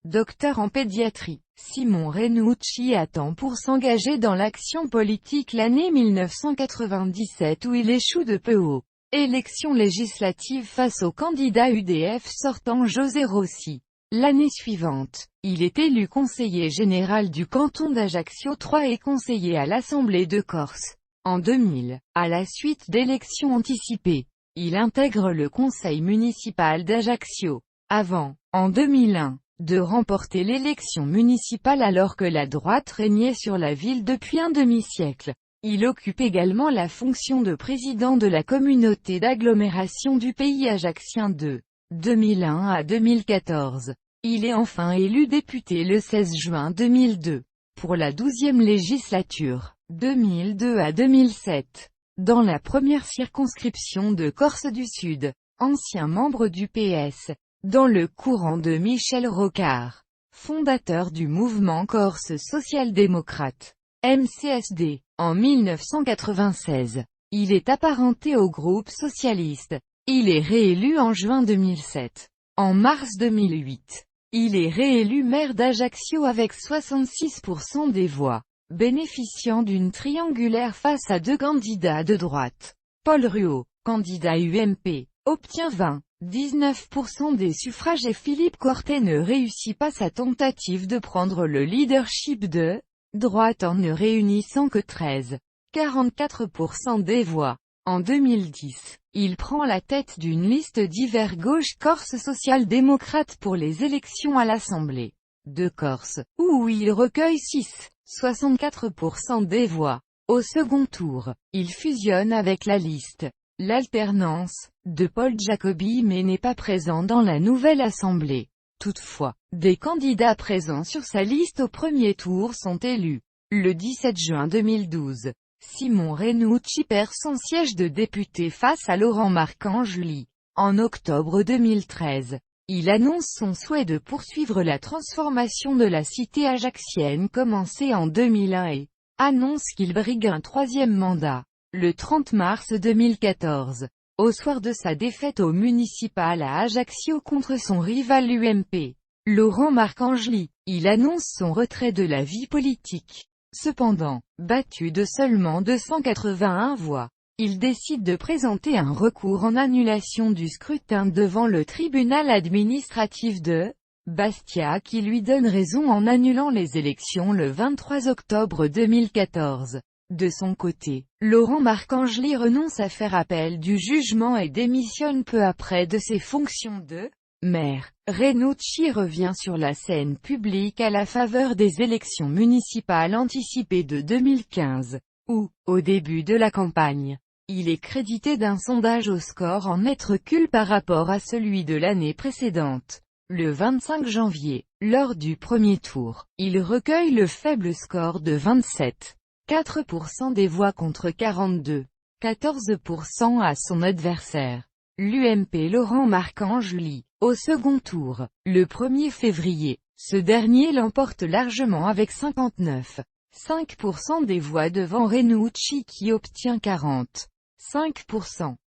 docteur en pédiatrie. Simon Renucci attend pour s'engager dans l'action politique l'année 1997 où il échoue de peu aux élections législatives face au candidat UDF sortant José Rossi. L'année suivante, il est élu conseiller général du canton d'Ajaccio III et conseiller à l'Assemblée de Corse. En 2000, à la suite d'élections anticipées, il intègre le conseil municipal d'Ajaccio, avant, en 2001, de remporter l'élection municipale alors que la droite régnait sur la ville depuis un demi-siècle. Il occupe également la fonction de président de la communauté d'agglomération du pays ajaccien de 2001 à 2014. Il est enfin élu député le 16 juin 2002, pour la 12e législature, 2002 à 2007, dans la première circonscription de Corse du Sud, ancien membre du PS, dans le courant de Michel Rocard, fondateur du mouvement Corse social-démocrate, MCSD, en 1996. Il est apparenté au groupe socialiste. Il est réélu en juin 2007. En mars 2008, il est réélu maire d'Ajaccio avec 66% des voix, bénéficiant d'une triangulaire face à deux candidats de droite. Paul Ruot, candidat UMP, obtient 19% des suffrages et Philippe Cortet ne réussit pas sa tentative de prendre le leadership de droite en ne réunissant que 44% des voix. En 2010, il prend la tête d'une liste divers gauche Corse social-démocrate pour les élections à l'Assemblée de Corse, où il recueille 64% des voix. Au second tour, il fusionne avec la liste l'alternance de Paul Jacobi mais n'est pas présent dans la nouvelle Assemblée. Toutefois, des candidats présents sur sa liste au premier tour sont élus. Le 17 juin 2012, Simon Renucci perd son siège de député face à Laurent Marcangeli. En octobre 2013, il annonce son souhait de poursuivre la transformation de la cité ajaccienne commencée en 2001 et annonce qu'il brigue un troisième mandat. Le 30 mars 2014, au soir de sa défaite au municipal à Ajaccio contre son rival UMP, Laurent Marcangeli, il annonce son retrait de la vie politique. Cependant, battu de seulement 281 voix, il décide de présenter un recours en annulation du scrutin devant le tribunal administratif de Bastia qui lui donne raison en annulant les élections le 23 octobre 2014. De son côté, Laurent Marcangeli renonce à faire appel du jugement et démissionne peu après de ses fonctions de maire. Renucci revient sur la scène publique à la faveur des élections municipales anticipées de 2015, où, au début de la campagne, il est crédité d'un sondage au score en net recul par rapport à celui de l'année précédente. Le 25 janvier, lors du premier tour, il recueille le faible score de 27,4% des voix contre 42,14% à son adversaire, l'UMP Laurent Marcangeli. Au second tour, le 1er février, ce dernier l'emporte largement avec 59,5% des voix devant Renucci qui obtient 40,5%.